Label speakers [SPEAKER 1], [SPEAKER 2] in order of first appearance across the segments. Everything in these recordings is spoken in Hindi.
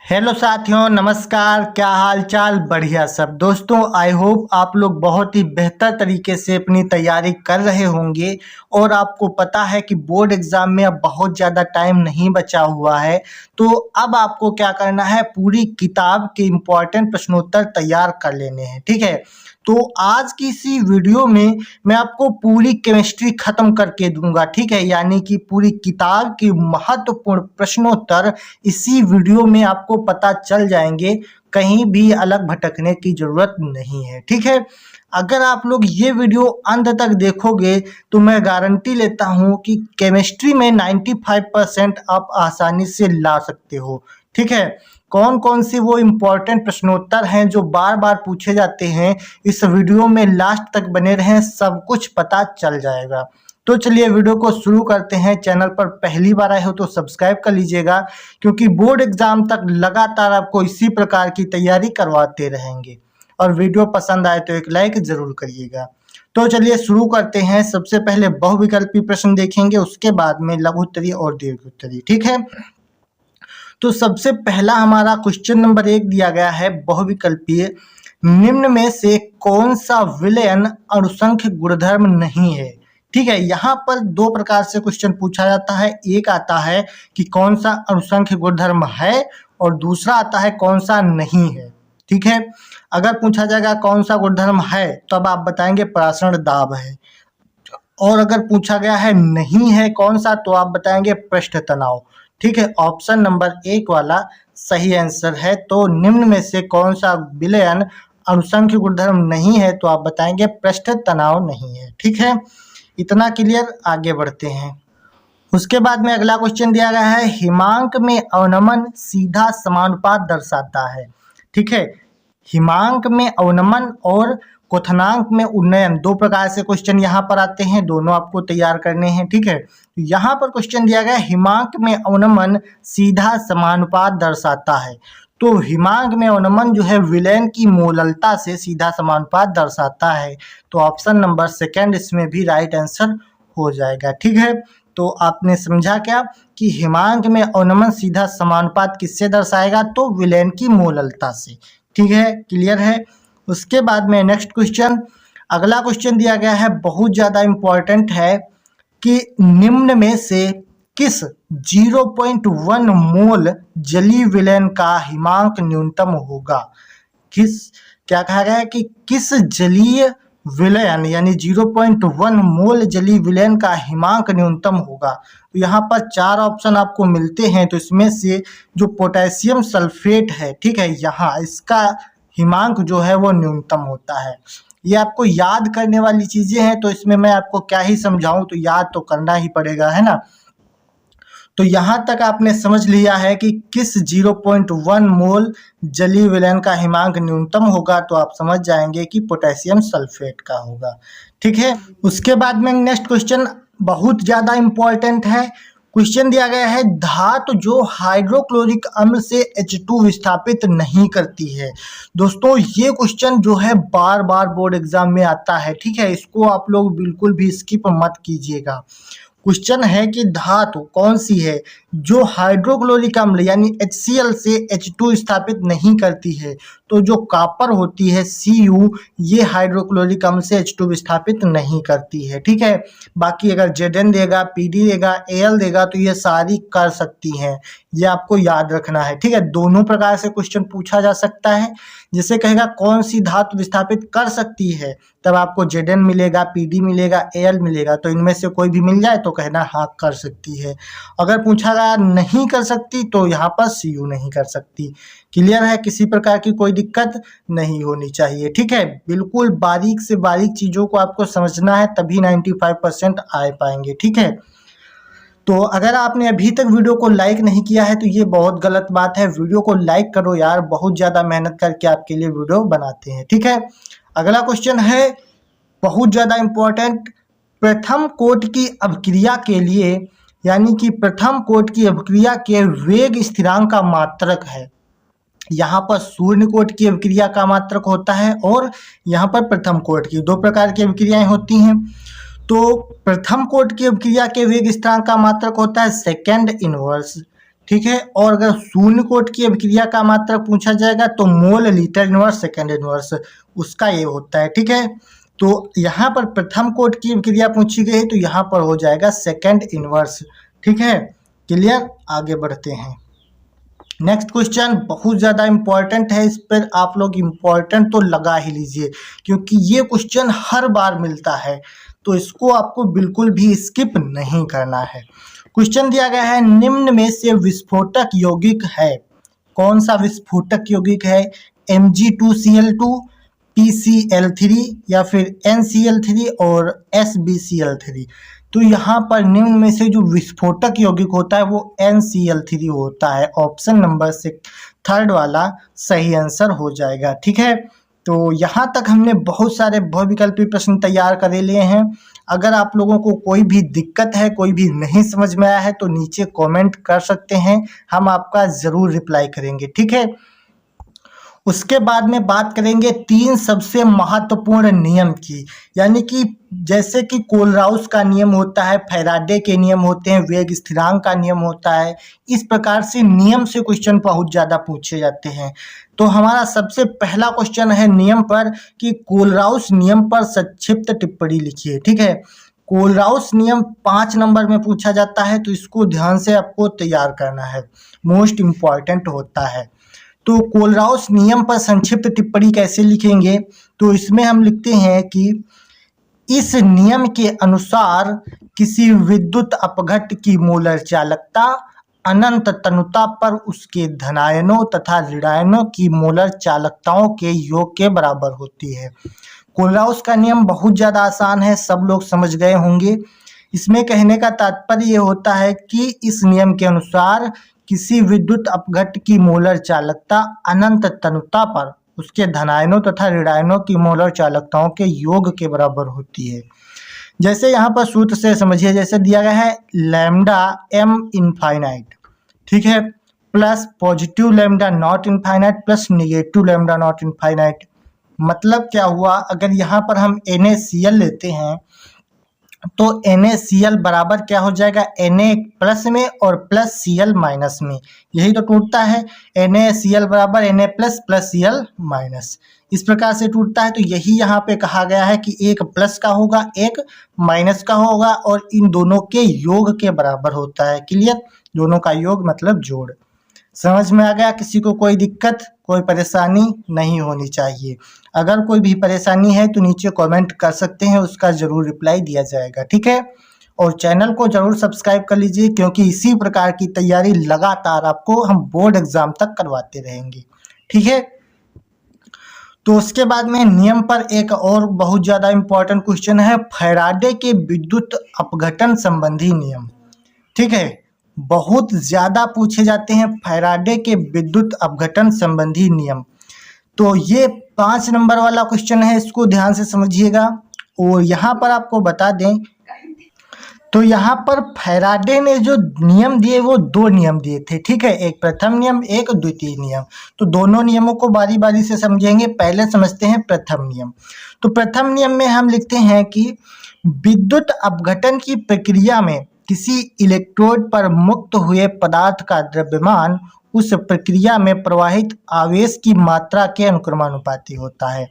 [SPEAKER 1] हेलो साथियों, नमस्कार। क्या हाल चाल? बढ़िया सब। दोस्तों, आई होप आप लोग बहुत ही बेहतर तरीके से अपनी तैयारी कर रहे होंगे और आपको पता है कि बोर्ड एग्जाम में अब बहुत ज़्यादा टाइम नहीं बचा हुआ है। तो अब आपको क्या करना है, पूरी किताब के इम्पोर्टेंट प्रश्नोत्तर तैयार कर लेने हैं। ठीक है, तो आज की इसी वीडियो में मैं आपको पूरी केमिस्ट्री खत्म करके दूंगा। ठीक है, यानी कि पूरी किताब की महत्वपूर्ण प्रश्नोत्तर इसी वीडियो में आपको पता चल जाएंगे। कहीं भी अलग भटकने की जरूरत नहीं है। ठीक है, अगर आप लोग ये वीडियो अंत तक देखोगे तो मैं गारंटी लेता हूँ कि केमिस्ट्री में 95% आप आसानी से ला सकते हो। ठीक है, कौन कौन सी वो इम्पोर्टेंट प्रश्नोत्तर हैं जो बार बार पूछे जाते हैं, इस वीडियो में लास्ट तक बने रहें, सब कुछ पता चल जाएगा। तो चलिए वीडियो को शुरू करते हैं। चैनल पर पहली बार आए हो तो सब्सक्राइब कर लीजिएगा, क्योंकि बोर्ड एग्जाम तक लगातार आपको इसी प्रकार की तैयारी करवाते रहेंगे। और वीडियो पसंद आए तो एक लाइक जरूर करिएगा। तो चलिए शुरू करते हैं। सबसे पहले बहुविकल्पी प्रश्न देखेंगे, उसके बाद में लघु उत्तरीय और दीर्घ उत्तरीय। ठीक है, तो सबसे पहला हमारा क्वेश्चन नंबर 1 दिया गया है बहुविकल्पीय। निम्न में से कौन सा विलयन अणुसंख्य गुणधर्म नहीं है? ठीक है, यहाँ पर दो प्रकार से क्वेश्चन पूछा जाता है। एक आता है कि कौन सा अणुसंख्य गुणधर्म है, और दूसरा आता है कौन सा नहीं है। ठीक है, अगर पूछा जाएगा कौन सा गुणधर्म है, तब आप बताएंगे परासरण दाब है। और अगर पूछा गया है नहीं है कौन सा, तो आप बताएंगे पृष्ठ तनाव। ठीक है, ऑप्शन नंबर 1 वाला सही आंसर है। तो निम्न में से कौन सा विलयन अणुसंख्य गुणधर्म नहीं है, तो आप बताएंगे पृष्ठ तनाव नहीं है। ठीक है, इतना क्लियर। आगे बढ़ते हैं। उसके बाद में अगला क्वेश्चन दिया गया है, हिमांक में अवनमन सीधा समानुपात दर्शाता है। ठीक है, हिमांक में अवनमन और क्वथनांक में उन्नयन, दो प्रकार से क्वेश्चन यहाँ पर आते हैं, दोनों आपको तैयार करने हैं। ठीक है, यहाँ पर क्वेश्चन दिया गया है हिमांक में अवनमन सीधा समानुपात दर्शाता है। तो हिमांक में अवनमन जो है विलयन की मोललता से सीधा समानुपात दर्शाता है। तो ऑप्शन नंबर 2 इसमें भी राइट आंसर हो जाएगा। ठीक है, तो आपने समझा क्या कि हिमांक में अवनमन सीधा समानुपात किससे दर्शाएगा, तो विलयन की मोललता से। ठीक है, क्लियर है। उसके बाद में नेक्स्ट क्वेश्चन, अगला क्वेश्चन दिया गया है, बहुत ज़्यादा इम्पोर्टेंट है कि निम्न में से किस 0.1 मोल जलीय विलयन का हिमांक न्यूनतम होगा? किस, क्या कहा गया है कि किस जलीय विलयन यानी 0.1 मोल जलीय विलयन का हिमांक न्यूनतम होगा? तो यहाँ पर 4 ऑप्शन आपको मिलते हैं। तो इसमें से जो पोटेशियम सल्फेट है, ठीक है, यहाँ इसका हिमांक जो है वो न्यूनतम होता है। ये आपको याद करने वाली चीजें हैं, तो इसमें मैं आपको क्या ही समझाऊं, तो याद तो करना ही पड़ेगा, है ना। तो यहाँ तक आपने समझ लिया है कि किस 0.1 मोल जलीय विलयन का हिमांक न्यूनतम होगा, तो आप समझ जाएंगे कि पोटेशियम सल्फेट का होगा। ठीक है, उसके बाद में नेक्स्ट क्वेश्चन बहुत ज़्यादा इम्पोर्टेंट है। क्वेश्चन दिया गया है, धातु जो हाइड्रोक्लोरिक अम्ल से H2 विस्थापित नहीं करती है। दोस्तों, ये क्वेश्चन जो है बार बार बोर्ड एग्जाम में आता है। ठीक है, इसको आप लोग बिल्कुल भी स्किप मत कीजिएगा। क्वेश्चन है कि धातु कौन सी है जो हाइड्रोक्लोरिक अम्ल यानी HCl से H2 स्थापित नहीं करती है? तो जो कॉपर होती है Cu, ये हाइड्रोक्लोरिक अम्ल से H2 स्थापित नहीं करती है। ठीक है, बाकी अगर Zn देगा, Pd देगा, Al देगा, तो ये सारी कर सकती हैं। ये आपको याद रखना है। ठीक है, दोनों प्रकार से क्वेश्चन पूछा जा सकता है। जैसे कहेगा कौन सी धातु विस्थापित कर सकती है, तब आपको Zn मिलेगा, Pd मिलेगा, Al मिलेगा। तो इनमें से कोई भी मिल जाए तो कहना हाँ कर सकती है। अगर पूछा गया नहीं कर सकती, तो यहाँ पर Cu नहीं कर सकती। क्लियर है, किसी प्रकार की कोई दिक्कत नहीं होनी चाहिए। ठीक है, बिल्कुल बारीक से बारीक चीज़ों को आपको समझना है, तभी 95% आ पाएंगे। ठीक है, तो अगर आपने अभी तक वीडियो को लाइक नहीं किया है तो ये बहुत गलत बात है। वीडियो को लाइक करो यार, बहुत ज़्यादा मेहनत करके आपके लिए वीडियो बनाते हैं। ठीक है, अगला क्वेश्चन है बहुत ज़्यादा इम्पोर्टेंट, प्रथम कोट की अभिक्रिया के लिए यानी कि प्रथम कोट की अभिक्रिया के वेग स्थिरांक का मात्रक है। यहाँ पर शून्य कोट की अभिक्रिया का मात्रक होता है और यहाँ पर प्रथम कोट की, दो प्रकार की अभिक्रियाएं होती हैं। तो प्रथम कोट की अभिक्रिया के वेग स्थिरांक का मात्रक होता है सेकंड इनवर्स। ठीक है। और अगर शून्य कोट की अभिक्रिया का मात्रक पूछा जाएगा तो mole litre inverse second inverse उसका ये होता है। ठीक है, तो यहाँ पर प्रथम कोट की अभिक्रिया पूछी गई है तो यहाँ पर हो जाएगा सेकेंड इनवर्स। ठीक है, क्लियर। आगे बढ़ते हैं। नेक्स्ट क्वेश्चन बहुत ज़्यादा इम्पॉर्टेंट है, इस पर आप लोग इम्पॉर्टेंट तो लगा ही लीजिए क्योंकि ये क्वेश्चन हर बार मिलता है, तो इसको आपको बिल्कुल भी स्किप नहीं करना है। क्वेश्चन दिया गया है निम्न में से विस्फोटक यौगिक है। कौन सा विस्फोटक यौगिक है? Mg2Cl2, PCl3 या फिर NCl3 और SbCl3। तो यहाँ पर निम्न में से जो विस्फोटक यौगिक होता है वो NCl3 होता है। ऑप्शन नंबर से थर्ड वाला सही आंसर हो जाएगा। ठीक है, तो यहाँ तक हमने बहुत सारे बहुविकल्पी प्रश्न तैयार कर लिए हैं। अगर आप लोगों को कोई भी दिक्कत है, कोई भी नहीं समझ में आया है तो नीचे कमेंट कर सकते हैं, हम आपका ज़रूर रिप्लाई करेंगे। ठीक है, उसके बाद में बात करेंगे 3 सबसे महत्वपूर्ण नियम की, यानी कि जैसे कि कोलराउस का नियम होता है, फैराडे के नियम होते हैं, वेग स्थिरांक का नियम होता है। इस प्रकार से नियम से क्वेश्चन बहुत ज़्यादा पूछे जाते हैं। तो हमारा सबसे पहला क्वेश्चन है नियम पर कि कोलराउस नियम पर संक्षिप्त टिप्पणी लिखिए। ठीक है, कोलराउस नियम 5 नंबर में पूछा जाता है, तो इसको ध्यान से आपको तैयार करना है, मोस्ट इम्पॉर्टेंट होता है। तो कोलराउस नियम पर संक्षिप्त टिप्पणी कैसे लिखेंगे? तो इसमें हम लिखते हैं कि इस नियम के अनुसार किसी विद्युत अपघट्ट की मोलर चालकता अनंत तनुता पर उसके धनायनों तथा ऋणायनों की मोलर चालकताओं के योग के बराबर होती है। कोलराउस का नियम बहुत ज़्यादा आसान है, सब लोग समझ गए होंगे। इसमें कहने का तात्पर्य ये होता है कि इस नियम के अनुसार किसी विद्युत अपघट्ट की मोलर चालकता अनंत तनुता पर उसके धनायनों तथा ऋणायनों की मोलर चालकताओं के योग के बराबर होती है। जैसे यहाँ पर सूत्र से समझिए, जैसे दिया गया है लैम्डा m इनफाइनाइट, ठीक है, plus positive lambda naught infinite plus negative lambda naught infinite. मतलब क्या हुआ, अगर यहाँ पर हम NaCl लेते हैं तो NaCl बराबर क्या हो जाएगा, Na प्लस में और प्लस Cl माइनस में, यही तो टूटता है। NaCl बराबर Na plus plus Cl minus, इस प्रकार से टूटता है। तो यही यहाँ पे कहा गया है कि एक प्लस का होगा, एक माइनस का होगा और इन दोनों के योग के बराबर होता है। क्लियर, दोनों का योग मतलब जोड़। समझ में आ गया? किसी को कोई दिक्कत, कोई परेशानी नहीं होनी चाहिए। अगर कोई भी परेशानी है तो नीचे कमेंट कर सकते हैं, उसका ज़रूर रिप्लाई दिया जाएगा। ठीक है, और चैनल को ज़रूर सब्सक्राइब कर लीजिए क्योंकि इसी प्रकार की तैयारी लगातार आपको हम बोर्ड एग्जाम तक करवाते रहेंगे। ठीक है, तो उसके बाद में नियम पर एक और बहुत ज़्यादा इम्पोर्टेंट क्वेश्चन है, फैराडे के विद्युत अपघटन संबंधी नियम। ठीक है, बहुत ज़्यादा पूछे जाते हैं फैराडे के विद्युत अपघटन संबंधी नियम। तो ये 5 नंबर वाला क्वेश्चन है, इसको ध्यान से समझिएगा। और यहाँ पर आपको बता दें, तो यहाँ पर फैराडे ने जो नियम दिए वो 2 नियम दिए थे। ठीक है, एक प्रथम नियम, एक द्वितीय नियम। तो दोनों नियमों को बारी बारी से समझेंगे। पहले समझते हैं प्रथम नियम। तो प्रथम नियम में हम लिखते हैं कि विद्युत अपघटन की प्रक्रिया में किसी इलेक्ट्रोड पर मुक्त हुए पदार्थ का द्रव्यमान उस प्रक्रिया में प्रवाहित आवेश की मात्रा के अनुक्रमानुपाती होता है।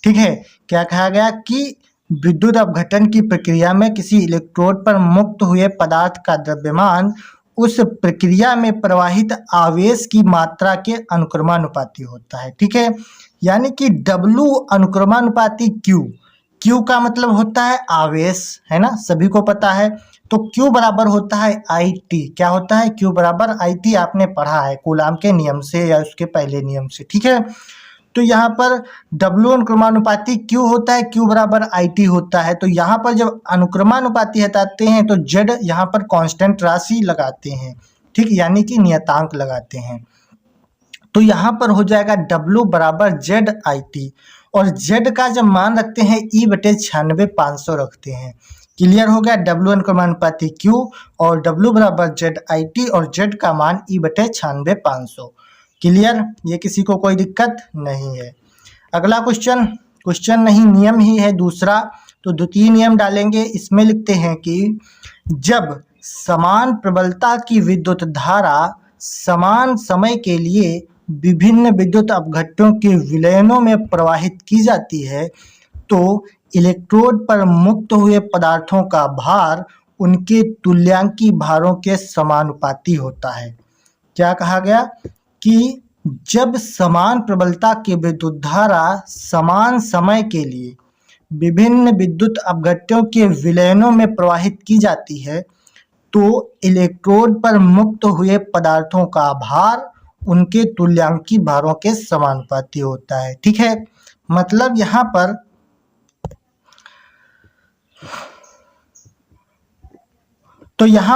[SPEAKER 1] ठीक है, क्या कहा गया कि विद्युत अपघटन की प्रक्रिया में किसी इलेक्ट्रोड पर मुक्त हुए पदार्थ का द्रव्यमान उस प्रक्रिया में प्रवाहित आवेश की मात्रा के अनुक्रमानुपाती होता है। ठीक है, यानी कि W अनुक्रमानुपाती Q का मतलब होता है आवेश, है ना, सभी को पता है। तो Q बराबर होता है IT। क्या होता है? Q बराबर IT, आपने पढ़ा है कूलाम के नियम से या उसके पहले नियम से। ठीक है, तो यहाँ पर W अनुक्रमानुपाती Q होता है, Q बराबर IT होता है। तो यहाँ पर जब अनुक्रमानुपाती हटाते हैं तो Z यहाँ पर कांस्टेंट राशि लगाते हैं, ठीक, यानी कि नियतांक लगाते हैं। तो यहाँ पर हो जाएगा W बराबर ZIT और Z का जब मान रखते हैं E/96,500 रखते हैं। क्लियर हो गया? W अनुक्रमानुपाती Q और W बराबर ZIT और Z का मान E/96,500। क्लियर, ये किसी को कोई दिक्कत नहीं है। अगला क्वेश्चन नहीं, नियम ही है दूसरा। तो द्वितीय नियम डालेंगे, इसमें लिखते हैं कि जब समान प्रबलता की विद्युत धारा समान समय के लिए विभिन्न विद्युत अपघट्टों के विलयनों में प्रवाहित की जाती है तो इलेक्ट्रोड पर मुक्त हुए पदार्थों का भार उनके तुल्यांकी भारों के समानुपाती होता है। क्या कहा गया कि जब समान प्रबलता की विद्युत धारा समान समय के लिए विभिन्न विद्युत अपघट्टों के विलयनों में प्रवाहित की जाती है तो इलेक्ट्रोड पर मुक्त हुए पदार्थों का भार उनके तुल्यांकी भारों के समानुपाती होता है। ठीक है, मतलब यहाँ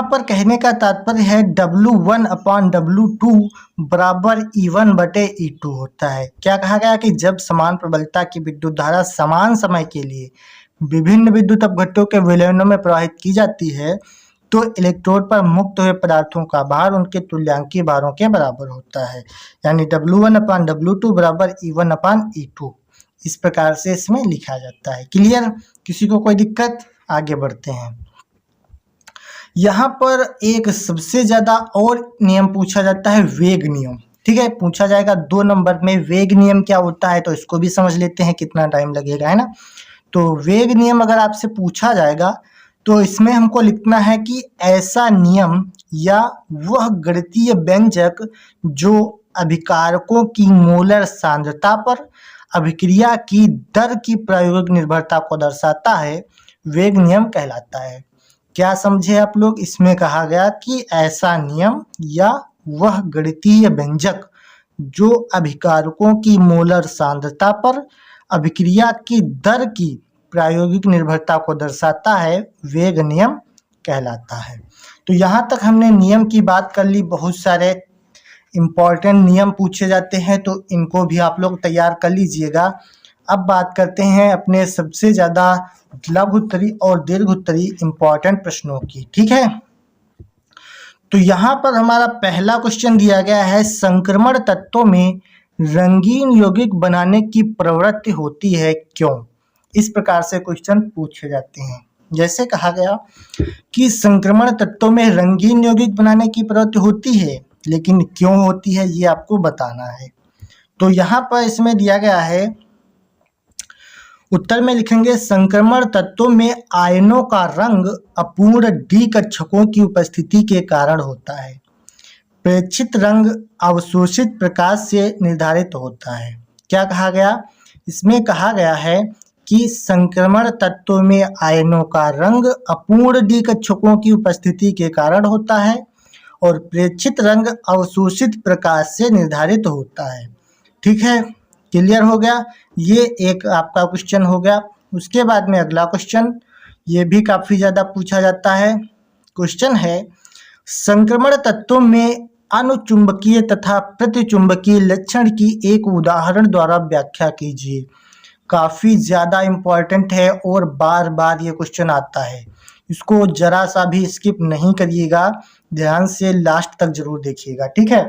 [SPEAKER 1] पर कहने का तात्पर्य है W1/W2 बराबर E1/E2 होता है। क्या कहा गया कि जब समान प्रबलता की विद्युत धारा समान समय के लिए विभिन्न विद्युत अपघट्टों के विलयनों में प्रवाहित की जाती है तो इलेक्ट्रोड पर मुक्त हुए पदार्थों का भार उनके तुल्यांकी भारों के बराबर होता है, यानी W1/W2 बराबर E1/E2। इस प्रकार से इसमें लिखा जाता है। क्लियर? किसी को कोई दिक्कत? आगे बढ़ते हैं। यहाँ पर एक सबसे ज्यादा और नियम पूछा जाता है, वेग नियम। ठीक है, पूछा जाएगा 2 नंबर में वेग नियम क्या होता है, तो इसको भी समझ लेते हैं, कितना टाइम लगेगा, है ना। तो वेग नियम अगर आपसे पूछा जाएगा तो इसमें हमको लिखना है कि ऐसा नियम या वह गणितीय व्यंजक जो अभिकारकों की मोलर सांद्रता पर अभिक्रिया की दर की प्रायोगिक निर्भरता को दर्शाता है, वेग नियम कहलाता है। क्या समझे आप लोग? इसमें कहा गया कि ऐसा नियम या वह गणितीय व्यंजक जो अभिकारकों की मोलर सांद्रता पर अभिक्रिया की दर की प्रायोगिक निर्भरता को दर्शाता है, वेग नियम कहलाता है। तो यहाँ तक हमने नियम की बात कर ली। बहुत सारे इम्पोर्टेंट नियम पूछे जाते हैं तो इनको भी आप लोग तैयार कर लीजिएगा। अब बात करते हैं अपने सबसे ज़्यादा लघु उत्तरी और दीर्घ उत्तरी इम्पोर्टेंट प्रश्नों की। ठीक है, तो यहाँ पर हमारा पहला क्वेश्चन दिया गया है, संक्रमण तत्वों में रंगीन यौगिक बनाने की प्रवृत्ति होती है क्यों? इस प्रकार से क्वेश्चन पूछे जाते हैं। जैसे कहा गया कि संक्रमण तत्वों में रंगीन यौगिक बनाने की प्रवृत्ति होती है, लेकिन क्यों होती है ये आपको बताना है। तो यहाँ पर इसमें दिया गया है, उत्तर में लिखेंगे संक्रमण तत्वों में आयनों का रंग अपूर्ण डी कक्षकों की उपस्थिति के कारण होता है। प्रेक्षित रंग अवशोषित प्रकाश से निर्धारित होता है। क्या कहा गया? इसमें कहा गया है कि संक्रमण तत्वों में आयनों का रंग अपूर्ण डी कक्षकों की उपस्थिति के कारण होता है और प्रेक्षित रंग अवशोषित प्रकाश से निर्धारित होता है। ठीक है, क्लियर हो गया? ये एक आपका क्वेश्चन हो गया। उसके बाद में अगला क्वेश्चन, ये भी काफी ज्यादा पूछा जाता है। क्वेश्चन है, संक्रमण तत्वों में अनुचुंबकीय तथा प्रतिचुंबकीय लक्षण की एक उदाहरण द्वारा व्याख्या कीजिए। काफी ज्यादा इम्पोर्टेंट है और बार बार ये क्वेश्चन आता है। इसको जरा सा भी स्किप नहीं करिएगा, ध्यान से लास्ट तक जरूर देखिएगा। ठीक है,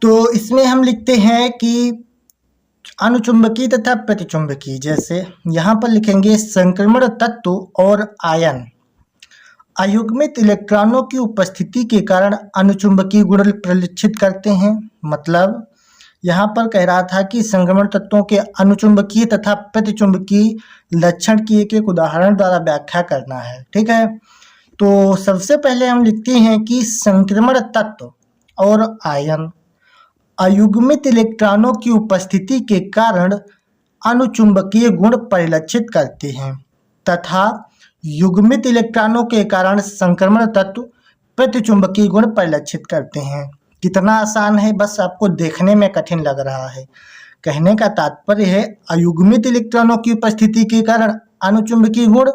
[SPEAKER 1] तो इसमें हम लिखते हैं कि अनुचुंबकीय तथा प्रतिचुंबकीय, जैसे यहाँ पर लिखेंगे संक्रमण तत्व और आयन अयुग्मित इलेक्ट्रॉनों की उपस्थिति के कारण अनुचुंबकीय गुण प्रदर्शित करते हैं। मतलब यहाँ पर कह रहा था कि संक्रमण तत्वों के अनुचुंबकीय तथा प्रतिचुंबकीय लक्षण की एक एक उदाहरण द्वारा व्याख्या करना है। ठीक है, तो सबसे पहले हम लिखते हैं कि संक्रमण तत्व और आयन अयुग्मित इलेक्ट्रॉनों की उपस्थिति के कारण अनुचुंबकीय गुण परिलक्षित करते हैं तथा युग्मित इलेक्ट्रॉनों के कारण संक्रमण तत्व प्रतिचुंबकीय गुण परिलक्षित करते हैं। कितना आसान है, बस आपको देखने में कठिन लग रहा है। कहने का तात्पर्य है अयुग्मित इलेक्ट्रॉनों की उपस्थिति के कारण अनुचुंबकीय गुण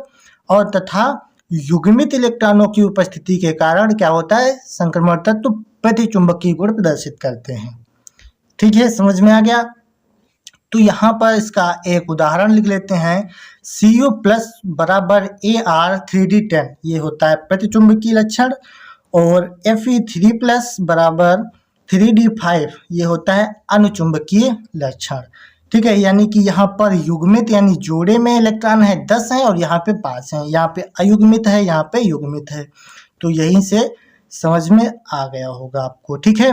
[SPEAKER 1] और तथा युग्मित इलेक्ट्रॉनों की उपस्थिति के कारण क्या होता है, संक्रमण तत्व प्रतिचुंबकीय गुण प्रदर्शित करते हैं। ठीक है, समझ में आ गया? तो यहाँ पर इसका एक उदाहरण लिख लेते हैं, Cu+ बराबर Ar3D10 ये होता है प्रतिचुंबकीय लक्षण और Fe3+ बराबर 3D5 ये होता है अनुचुंबकीय लक्षण। ठीक है, यानी कि यहाँ पर युग्मित यानी जोड़े में इलेक्ट्रॉन है 10 है और यहाँ पे 5 है, यहाँ पे अयुग्मित है, यहाँ पे युग्मित है। तो यहीं से समझ में आ गया होगा आपको, ठीक है।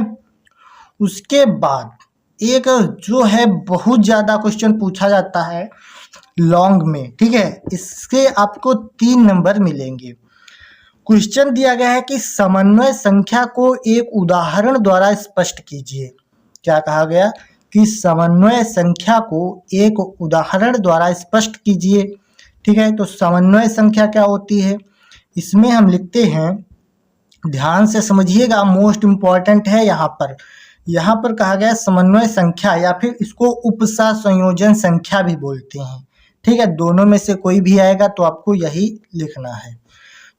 [SPEAKER 1] उसके बाद एक जो है बहुत ज़्यादा क्वेश्चन पूछा जाता है लॉन्ग में, ठीक है, इसके आपको 3 नंबर मिलेंगे। क्वेश्चन दिया गया है कि समन्वय संख्या को एक उदाहरण द्वारा स्पष्ट कीजिए। क्या कहा गया कि समन्वय संख्या को एक उदाहरण द्वारा स्पष्ट कीजिए, ठीक है। तो समन्वय संख्या क्या होती है, इसमें हम लिखते हैं, ध्यान से समझिएगा, मोस्ट इम्पॉर्टेंट है यहाँ पर कहा गया समन्वय संख्या या फिर इसको उपसा संयोजन संख्या भी बोलते हैं, ठीक है। दोनों में से कोई भी आएगा तो आपको यही लिखना है।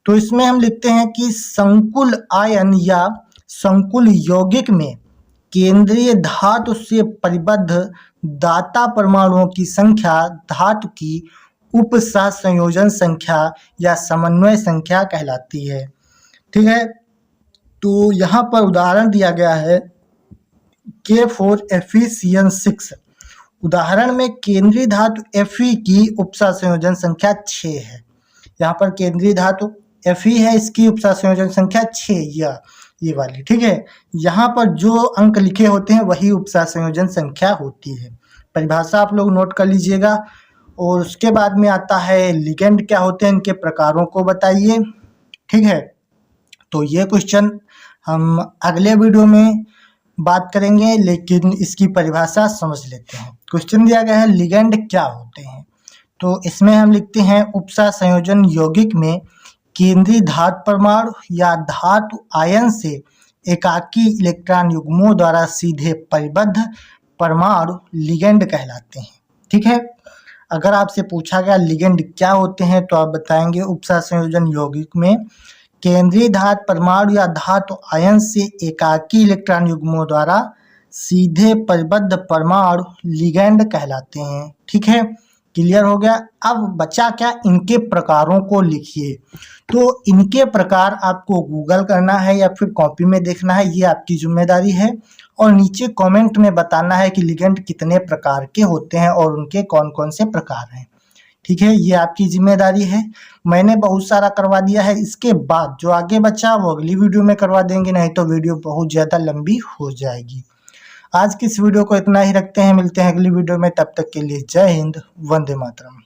[SPEAKER 1] तो इसमें हम लिखते हैं कि संकुल आयन या संकुल यौगिक में केंद्रीय धातु से परिबद्ध दाता परमाणुओं की संख्या धातु की उपसा संयोजन संख्या या समन्वय संख्या कहलाती है, ठीक है। तो यहाँ पर उदाहरण दिया गया है K4FeCN6। उदाहरण में केंद्रीय धातु Fe की उपसा संयोजन संख्या 6 है। यहाँ पर केंद्रीय धातु Fe है, इसकी उपसा संयोजन संख्या 6 ये वाली, ठीक है। यहाँ पर जो अंक लिखे होते हैं वही उपसा संयोजन संख्या होती है। परिभाषा आप लोग नोट कर लीजिएगा। और उसके बाद में आता है लिगेंड क्या होते हैं, इनके प्रकारों को बताइए, ठीक है। तो ये क्वेश्चन हम अगले वीडियो में बात करेंगे, लेकिन इसकी परिभाषा समझ लेते हैं। क्वेश्चन दिया गया है लिगेंड क्या होते हैं, तो इसमें हम लिखते हैं उपसा संयोजन यौगिक में केंद्रीय धातु परमाणु या धातु आयन से एकाकी इलेक्ट्रॉन युग्मों द्वारा सीधे परिबद्ध परमाणु लिगेंड कहलाते हैं, ठीक है। अगर आपसे पूछा गया लिगेंड क्या होते हैं तो आप बताएंगे उपसा संयोजन यौगिक में केंद्रीय धातु परमाणु या धातु आयन से एकाकी इलेक्ट्रॉन युग्मों द्वारा सीधे परिबद्ध परमाणु लिगेंड कहलाते हैं, ठीक है। क्लियर हो गया। अब बचा क्या, इनके प्रकारों को लिखिए। तो इनके प्रकार आपको गूगल करना है या फिर कॉपी में देखना है, ये आपकी जिम्मेदारी है। और नीचे कमेंट में बताना है कि लिगेंड कितने प्रकार के होते हैं और उनके कौन कौन से प्रकार हैं, ठीक है। ये आपकी जिम्मेदारी है। मैंने बहुत सारा करवा दिया है, इसके बाद जो आगे बचा वो अगली वीडियो में करवा देंगे, नहीं तो वीडियो बहुत ज़्यादा लंबी हो जाएगी। आज की इस वीडियो को इतना ही रखते हैं, मिलते हैं अगली वीडियो में, तब तक के लिए जय हिंद, वंदे मातरम।